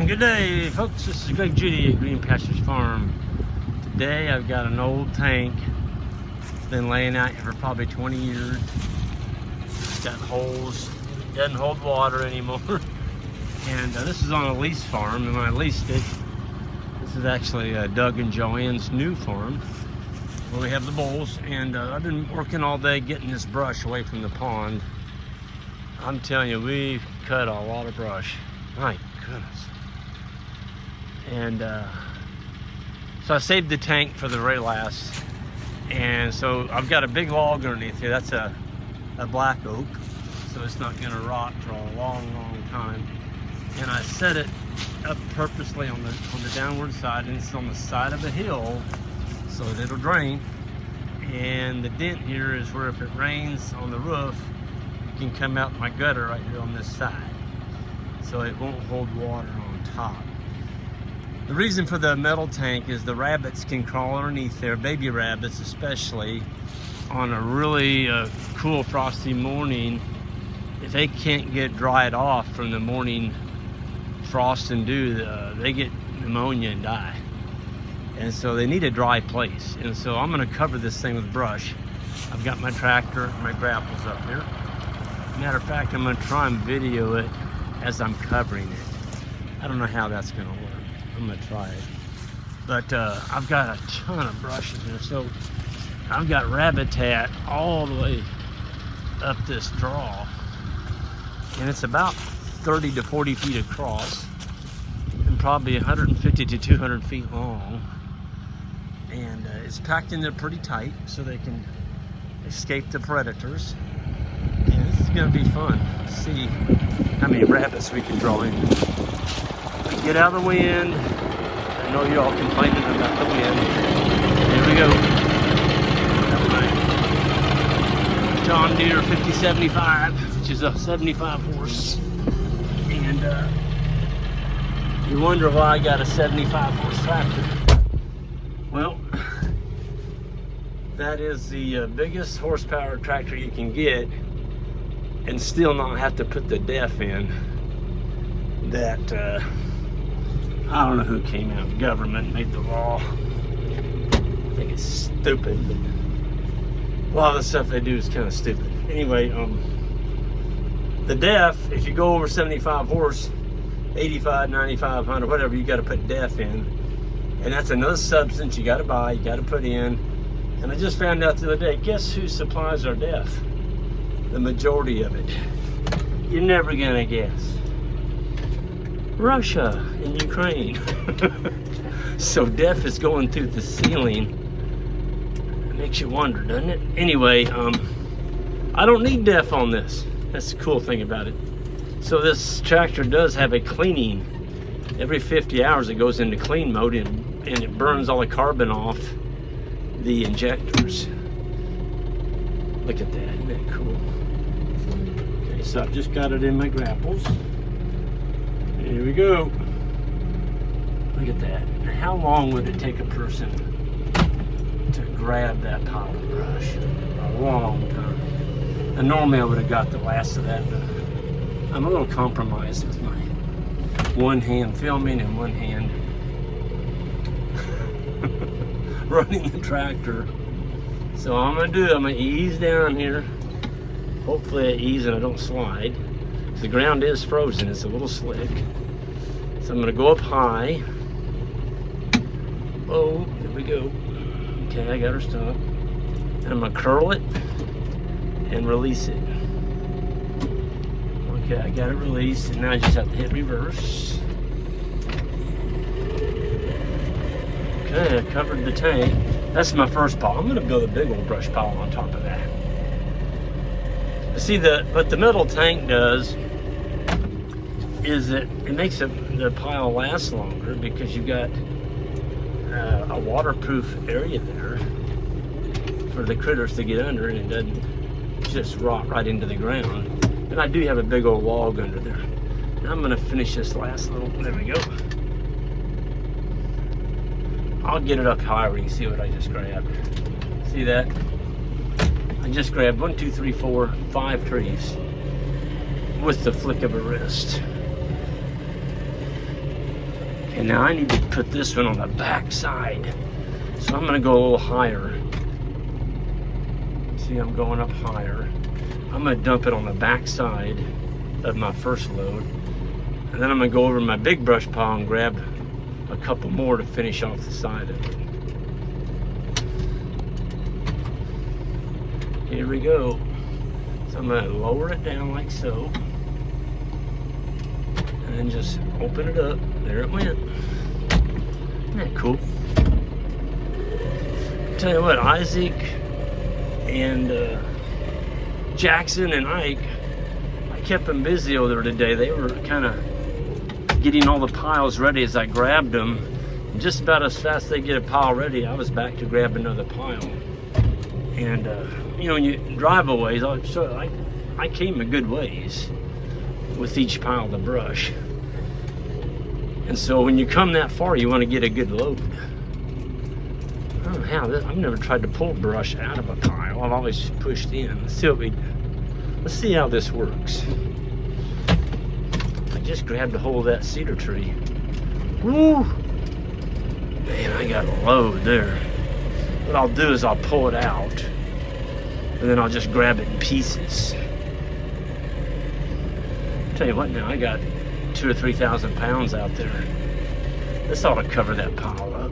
Good day, folks. This is Greg Judy at Green Pastures Farm. Today I've got an old tank. Been laying out here for probably 20 years. It's got holes. Doesn't hold water anymore. And this is on a lease farm, and when I leased it, this is actually Doug and Joanne's new farm where we have the bulls. And I've been working all day getting this brush away from the pond. I'm telling you, we've cut a lot of brush. My goodness. And so I saved the tank for the very last. And so I've got a big log underneath here. That's a black oak, so it's not going to rot for a long, long time. And I set it up purposely on the downward side, and it's on the side of a hill so that it'll drain. And the dent here is where if it rains on the roof, it can come out my gutter right here on this side, so it won't hold water on top. The reason for the metal tank is the rabbits can crawl underneath there, baby rabbits especially, on a really cool frosty morning. If they can't get dried off from the morning frost and dew, they get pneumonia and die. And so they need a dry place. And so I'm gonna cover this thing with brush. I've got my tractor, my grapples up here. Matter of fact, I'm gonna try and video it as I'm covering it. I don't know how that's gonna work. I'm gonna try it. But I've got a ton of brush in here. So I've got Rabitat all the way up this draw. And it's about 30 to 40 feet across and probably 150 to 200 feet long. And it's packed in there pretty tight so they can escape the predators. And this is gonna be fun. Let's see how many rabbits we can draw in. Get out of the wind. I know you're all complaining about the wind. Here we go. Got my John Deere 5075, which is a 75 horse. And you wonder why I got a 75 horse tractor. Well, that is the biggest horsepower tractor you can get and still not have to put the def in. That I don't know who came out, the government made the law. I think it's stupid, but a lot of the stuff they do is kind of stupid. Anyway, the def, if you go over 75 horse, 85, 95, 100, whatever, you got to put def in. And that's another substance you got to buy, you got to put in. And I just found out the other day, guess who supplies our def? The majority of it. You're never gonna guess. Russia and Ukraine. So def is going through the ceiling. It makes you wonder, doesn't it? Anyway, I don't need def on this. That's the cool thing about it. So this tractor does have a cleaning. Every 50 hours it goes into clean mode and it burns all the carbon off the injectors. Look at that, isn't that cool? Okay, so I've just got it in my grapples. Here we go. Look at that. Now, how long would it take a person to grab that pile of brush? A long time. And normally I would have got the last of that, but I'm a little compromised with my one hand filming and one hand running the tractor. So I'm gonna ease down here. Hopefully I ease and I don't slide. The ground is frozen, it's a little slick. So I'm gonna go up high. Oh, there we go. Okay, I got her stuck. And I'm gonna curl it and release it. Okay, I got it released, and now I just have to hit reverse. Okay, I covered the tank. That's my first pile. I'm gonna build a big old brush pile on top of that. See, what the metal tank does is that it makes the pile last longer because you've got a waterproof area there for the critters to get under, and it doesn't just rot right into the ground. And I do have a big old log under there. Now I'm gonna finish this last little, there we go. I'll get it up higher where you can see what I just grabbed. See that? I just grabbed 1, 2, 3, 4, 5 trees with the flick of a wrist. And now I need to put this one on the back side. So I'm gonna go a little higher. See, I'm going up higher. I'm gonna dump it on the back side of my first load. And then I'm gonna go over my big brush pile and grab a couple more to finish off the side of it. Here we go. So I'm gonna lower it down like so. And then just open it up. There it went. Isn't that cool? Tell you what, Isaac and Jackson and Ike, I kept them busy over there today. They were kind of getting all the piles ready as I grabbed them. And just about as fast as they get a pile ready, I was back to grab another pile. And you know, when you drive a ways, so I came a good ways with each pile of brush. And so when you come that far, you want to get a good load. I don't know how, I've never tried to pull brush out of a pile. I've always pushed in. Let's see how this works. I just grabbed a hold of that cedar tree. Woo! Man, I got a load there. What I'll do is I'll pull it out, and then I'll just grab it in pieces. Tell you what now, I got 2,000 or 3,000 pounds out there. This ought to cover that pile up.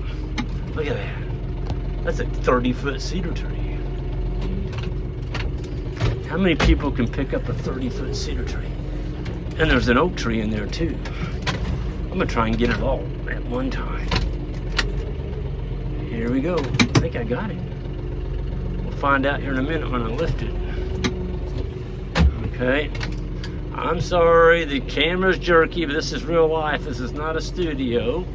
Look at that. That's a 30-foot cedar tree. How many people can pick up a 30-foot cedar tree? And there's an oak tree in there too. I'm gonna try and get it all at one time. Here we go. I think I got it. We'll find out here in a minute when I lift it. Okay. I'm sorry, the camera's jerky, but this is real life. This is not a studio.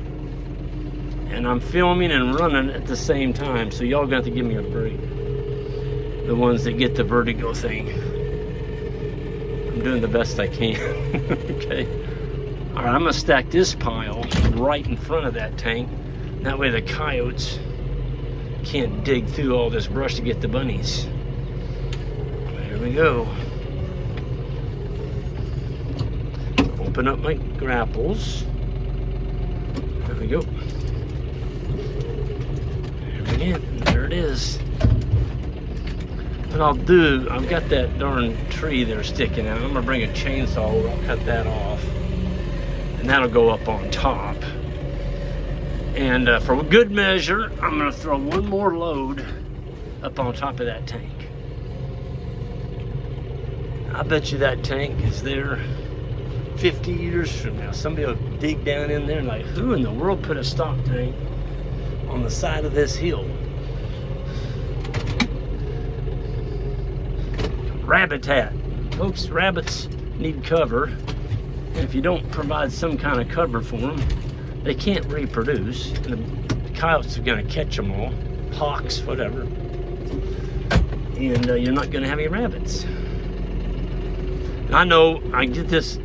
And I'm filming and running at the same time, so y'all got to give me a break. The ones that get the vertigo thing. I'm doing the best I can. Okay. All right, I'm gonna stack this pile right in front of that tank. That way the coyotes can't dig through all this brush to get the bunnies. There we go. Open up my grapples. There we go. There we go. There it is. What I'll do, I've got that darn tree there sticking out. I'm gonna bring a chainsaw over, I'll cut that off. And that'll go up on top. And for good measure, I'm gonna throw one more load up on top of that tank. I bet you that tank is there 50 years from now. Somebody will dig down in there and like, who in the world put a stock tank on the side of this hill? Rabitat. Folks, rabbits need cover. And if you don't provide some kind of cover for them, they can't reproduce. The coyotes are going to catch them all, hawks, whatever, and you're not going to have any rabbits. And I know, I get this.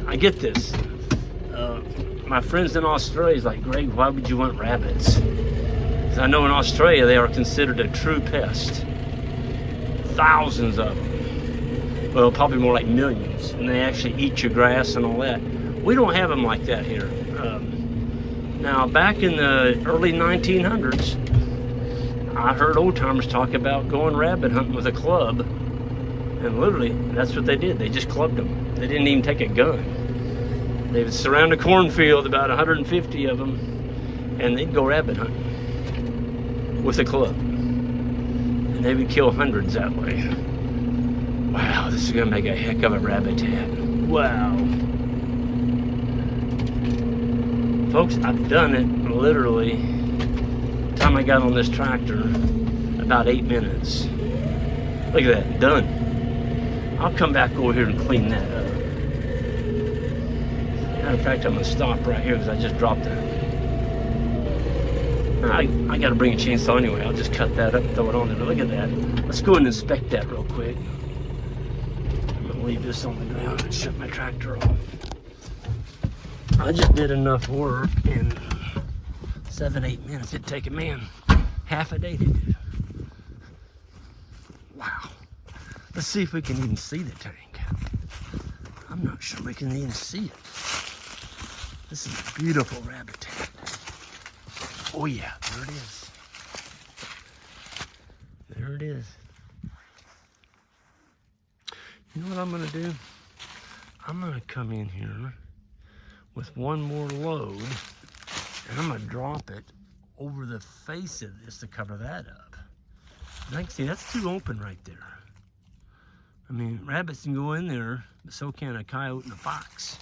My friends in Australia is like, Greg, why would you want rabbits? Because I know in Australia they are considered a true pest. Thousands of them. Well, probably more like millions. And they actually eat your grass and all that. We don't have them like that here. Now, back in the early 1900s, I heard old timers talk about going rabbit hunting with a club. And literally, that's what they did. They just clubbed them. They didn't even take a gun. They would surround a cornfield, about 150 of them, and they'd go rabbit hunting with a club. And they would kill hundreds that way. Wow, this is gonna make a heck of a rabitat. Wow. Folks, I've done it literally, the time I got on this tractor, about 8 minutes. Look at that, done. I'll come back over here and clean that up. Matter of fact, I'm gonna stop right here because I just dropped that. I gotta bring a chainsaw anyway. I'll just cut that up and throw it on there. Look at that. Let's go and inspect that real quick. I'm gonna leave this on the ground and shut my tractor off. I just did enough work in 7-8 minutes. It'd take a man half a day to do. Wow. Let's see if we can even see the tank. I'm not sure we can even see it. This is a beautiful rabitat. Oh yeah, there it is. There it is. You know what I'm gonna do? I'm gonna come in here with one more load and I'm gonna drop it over the face of this to cover that up. And I can see that's too open right there. I mean, rabbits can go in there, but so can a coyote and a fox.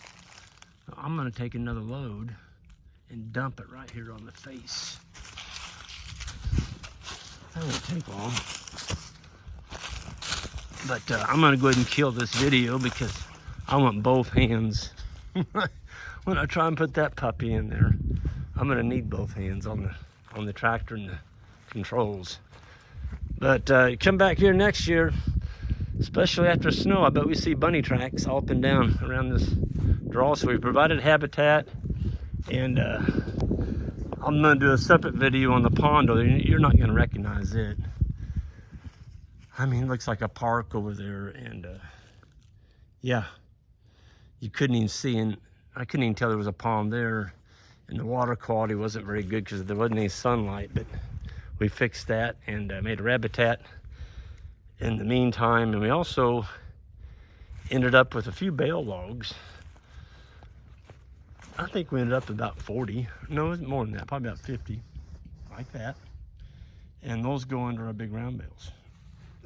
So I'm gonna take another load and dump it right here on the face. That won't take long. But I'm gonna go ahead and kill this video because I want both hands. When I try and put that puppy in there, I'm gonna need both hands on the tractor and the controls. But come back here next year, especially after snow, I bet we see bunny tracks all up and down around this draw. So we provided habitat, and I'm gonna do a separate video on the pond. You're not gonna recognize it. I mean, it looks like a park over there, and yeah, you couldn't even see, and I couldn't even tell there was a pond there, and the water quality wasn't very good because there wasn't any sunlight, but we fixed that and made a Rabitat in the meantime, and we also ended up with a few bale logs. I think we ended up about 40. No, it wasn't more than that, probably about 50, like that. And those go under our big round bales.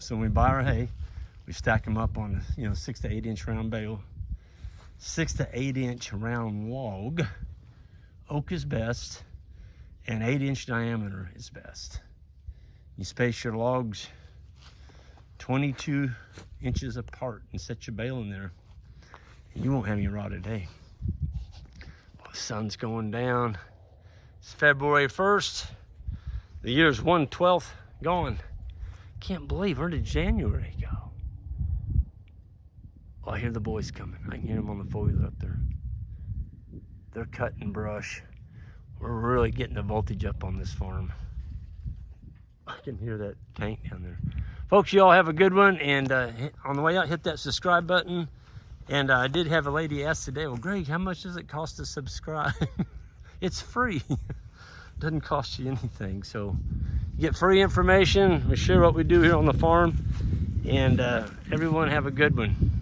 So when we buy our hay, we stack them up on, 6 to 8 inch round bale. 6 to 8 inch round log. Oak is best, and 8 inch diameter is best. You space your logs 22 inches apart and set your bale in there, and you won't have any rotted hay. Well, the sun's going down. It's February 1st. The year's 1/12 gone. Can't believe, where did January go? Oh, I hear the boys coming. I can hear them on the foiler up there. They're cutting brush. We're really getting the voltage up on this farm. I can hear that tank down there. Folks, you all have a good one, and on the way out, hit that subscribe button. And I did have a lady ask today, well, Greg, how much does it cost to subscribe? It's free. Doesn't cost you anything. So you get free information. We share what we do here on the farm. And everyone have a good one.